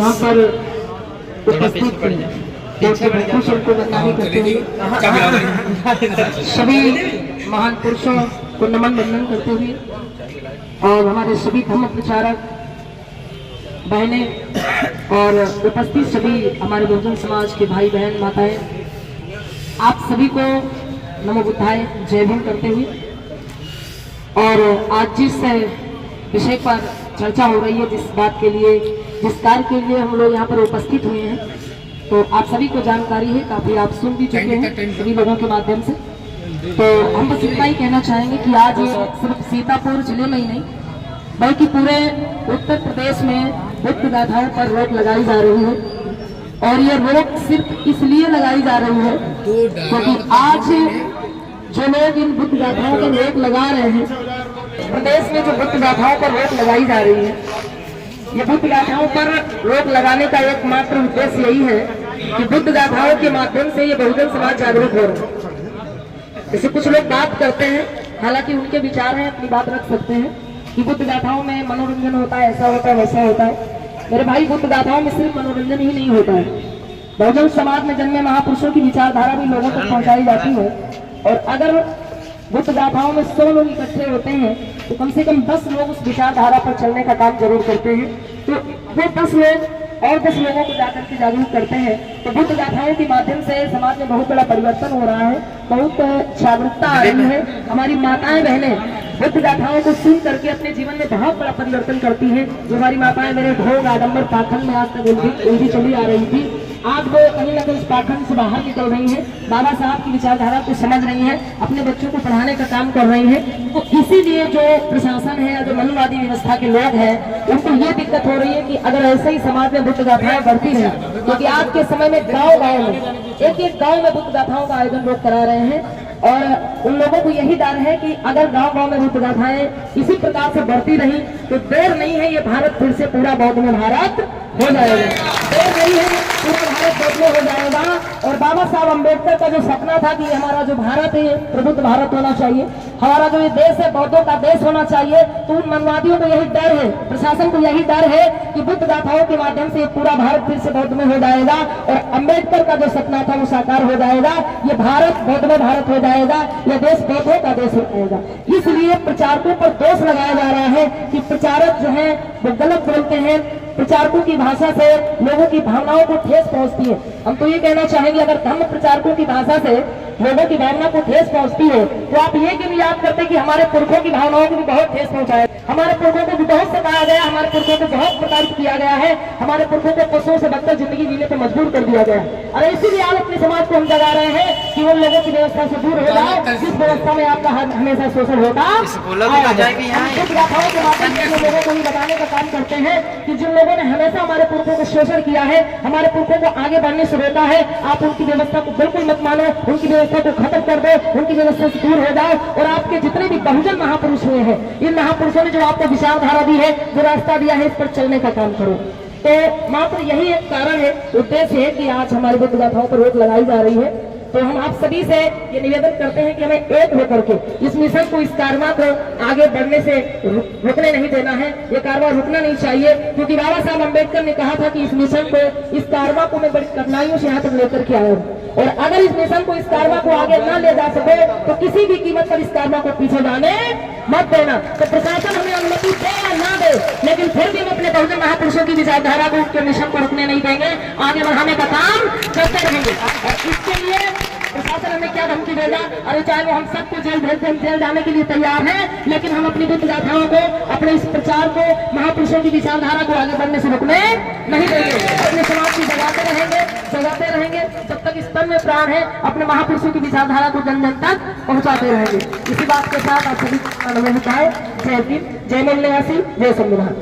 यहाँ पर उपस्थित को बंदनाई करते हुए सभी महान पुरुषों को नमन वंदन करते हुए और हमारे सभी धर्म प्रचारक बहनें और उपस्थित सभी हमारे बहुजन समाज के भाई बहन माताएं, आप सभी को नमो बुद्धाय जय भीम करते हुए और आज जिस विषय पर चर्चा हो रही है, जिस बात के लिए, जिस कार्य के लिए हम लोग यहाँ पर उपस्थित हुए हैं, तो आप सभी को जानकारी है, काफी आप सुन भी चुके हैं सभी लोगों के माध्यम से। तो हम बस इतना ही कहना चाहेंगे कि आज सिर्फ सीतापुर जिले में ही नहीं बल्कि पूरे उत्तर प्रदेश में बुद्ध गाथाओं पर रोक लगाई जा रही है और ये रोक सिर्फ इसलिए लगाई जा रही है क्योंकि आज जो लोग इन बुद्ध गाथाओं पर रोक लगा रहे हैं, प्रदेश में जो बुद्ध गाथाओं पर रोक लगाई जा रही है, ये बुद्ध गाथाओं पर रोक लगाने का एकमात्र उद्देश्य यही है कि बुद्ध गाथाओं के माध्यम से ये बहुजन समाज जागरूक हो रहा है। जैसे कुछ लोग बात करते हैं, हालांकि उनके विचार हैं, अपनी बात रख सकते हैं कि बुद्ध गाथाओं में मनोरंजन होता है, ऐसा होता है, वैसा होता है। मेरे भाई, बुद्ध गाथाओं में सिर्फ मनोरंजन ही नहीं होता है, बहुजन समाज में जन्मे महापुरुषों की विचारधारा भी लोगों तक पहुंचाई जाती है। और अगर बुद्ध गाथाओं में 100 लोग इकट्ठे होते हैं तो कम से कम 10 लोग उस विचारधारा पर चलने का काम जरूर करते हैं। तो वो 10 लोग और 10 लोगों को जाकर के जागरूक करते हैं। तो बुद्ध गाथाओं के माध्यम से समाज में बहुत बड़ा परिवर्तन हो रहा है, बहुत जागरूकता आ रही है। हमारी माताएं बहनें बुद्ध गाथाओं को सुन करके अपने जीवन में बहुत बड़ा परिवर्तन करती हैं। जो हमारी माताएं मेरे भोग आडम्बर पाखंड में आज तक उलझी चली आ रही थी, आज वो कहीं ना कहीं उस पाखंड से बाहर निकल रही हैं, बाबा साहब की विचारधारा को समझ रही हैं, अपने बच्चों को पढ़ाने का काम कर रही हैं। तो इसीलिए जो प्रशासन है, जो मनवादी व्यवस्था के लोग हैं, उनको ये दिक्कत हो रही है कि अगर ऐसे ही समाज में बुद्ध गाथाएं बढ़ती रही, क्योंकि आज के समय में गाँव-गाँव में एक गाँव में बुद्ध गाथाओं का आयोजन लोग करा रहे हैं और उन लोगों को यही डर है कि अगर गांव-गांव में बुद्ध गाथाएं इसी प्रकार से बढ़ती रही तो देर नहीं है, ये भारत फिर से पूरा बौद्ध में भारत हो जाएगा। देर नहीं है, पूरा भारत बौद्ध में हो जाएगा। और बाबा साहब अम्बेडकर का जो सपना था कि हमारा जो भारत है प्रबुद्ध भारत होना चाहिए, हमारा जो ये देश है बौद्धों का देश होना चाहिए, तो उन मनवादियों को यही डर है, प्रशासन को यही डर है कि बुद्ध गाथाओं के माध्यम से पूरा भारत फिर से बौद्ध में हो जाएगा और अम्बेडकर का जो सपना था वो साकार हो जाएगा, ये भारत बौद्ध में भारत हो जाएगा, यह देश बौद्धों का देश हो जाएगा। इसलिए प्रचारकों पर दोष लगाया जा रहा है कि प्रचारक जो है वो गलत बोलते हैं, प्रचारकों की भाषा से लोगों की भावनाओं को ठेस पहुंचती है। हम तो ये कहना चाहेंगे, अगर धर्म प्रचारकों की भाषा से लोगों की भावना को ठेस पहुंचती है तो आप ये क्यों याद करते हैं कि हमारे पुरखों की भावनाओं को भी बहुत ठेस पहुंचाया, हमारे पुरखों को भी बहुत सताया गया, हमारे पुरखों को बहुत प्रताड़ित किया गया है, हमारे पुरखों को पशुओं से बदतर जिंदगी जीने पर मजबूर कर दिया गया है। अरे इसीलिए आज अपने समाज को हम जगा रहे हैं कि उन लोगों की व्यवस्था से दूर हो जाओ जिस व्यवस्था में आपका हमेशा शोषण होता है। लोगों को भी बताने का काम करते हैं कि जिन लोगों ने हमेशा हमारे पुरखों को शोषण किया है, हमारे पुरखों को आगे बढ़ने से रोका है, आप उनकी व्यवस्था को बिल्कुल मत मानो, उनकी व्यवस्था को खत्म कर दो, उनकी व्यवस्था से दूर हो जाओ। और आपके जितने भी बहुजन महापुरुष हुए हैं, इन महापुरुषों ने जो आपको विचारधारा दी है, जो रास्ता दिया है, इस पर चलने का काम करो। तो मात्र यही एक कारण है, उद्देश्य है कि आज हमारी बुद्ध गाथाओं पर रोक लगाई जा रही है। तो हम आप सभी से ये निवेदन करते हैं कि हमें एक होकर के इस मिशन को, इस कारवां को आगे बढ़ने से रुकने नहीं देना है। ये कारवां रुकना नहीं चाहिए, क्योंकि बाबा साहब अम्बेडकर ने कहा था कि इस मिशन को, इस कारवां को मैं बड़ी कठिनाइयों से यहाँ तक लेकर के आया हूँ और अगर इस मिशन को, इस कारवां को आगे न ले जा सके तो किसी भी कीमत पर इस कारवां को पीछे जाने मत देना। तो प्रशासन हमें अनुमति दे या ना दे, लेकिन फिर भी हम अपने बहुजन महापुरुषों की विचारधारा को, उसके मिशन को रुकने नहीं देंगे, आगे बढ़ाने का काम करते रहेंगे। और इसके लिए प्रशासन हमें क्या धमकी देगा, अरे चाहे वो हम सबको जेल भेज दें, जेल जाने के लिए तैयार हैं, लेकिन हम अपनी बुद्ध गाथाओं को, अपने इस प्रचार को, महापुरुषों की विचारधारा को आगे बढ़ने से रुकने नहीं देंगे। अपने समाज की जगाते रहेंगे जब तक इस तन में प्राण है, अपने महापुरुषों की विचारधारा को जन जन तक पहुंचाते रहेंगे। इसी बात के साथ आप सभी जय भीम, जय मिलने वासी, जय संविधान।